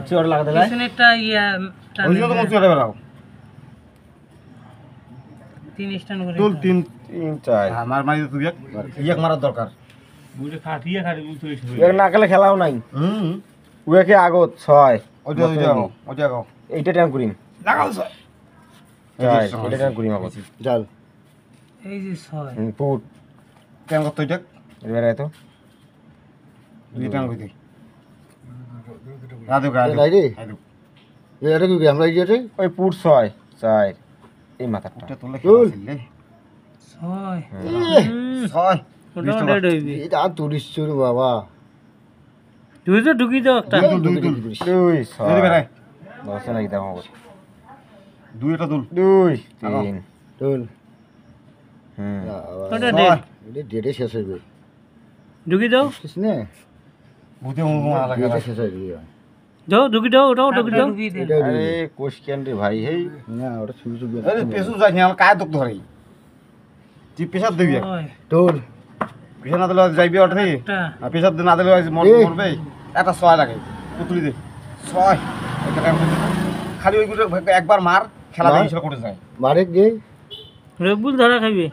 চিওর লাগাতে যায় পিছনেরটা ইয়া ওই জন্য তো মন চলে বেরাও তিন স্ট্যান্ড করে তুল 3 4 আমার মারি তুই এক মারার দরকার বুঝে খাটিয়ে বুঝতে এক না গেলে খেলাও নাই হুম উয়াকে আগত 6 ওইটা এইটা টাইম করিম লাগাও স্যার এটা টাইম করিম আগত জাল এই যে 6 পুট কেন করতে এটা এবারে তো দুই টান কইতে রাধু গা নাই রে এটা কি আমরা এই যে ওই পুট 6 4 এই মাথাটা এটা তোলে তুল। খেলে 6 ছয় ওটা ডেড হইবে এটা আর তুলিস চুর বাবা তুই তো ঢুকি দাও একটা দুই 2 যদি 6 বেরাই দশে নাকি দাম আগত দুই এটা তুল 2 3 তুল ওটা ডেড এটা ডেটে শেষ হইবে ঢুকি দাও বুঝছিস না ভূতে মুখ মারা লাগে ডেটে শেষ হইবে দাও ঢুকি দাও ওটাও ঢুকি দাও এটা আরে কোশ্চেন রে ভাই হেই না ওটা ছবি ছবি আরে পেছু যাই না কায় দুঃখ ধরে তুই পেশাব দিবি তুল পেশা না দিলে যাইবি ওঠে একটা আর পেশাব না দিলে মরবে একটা 6 লাগে পুতুলি দে 6 এটা টাইম খালি ওইগুলো একবার মার খেলা দিয়ে করে যায় মারে গে রেবুল ধরা খাইবে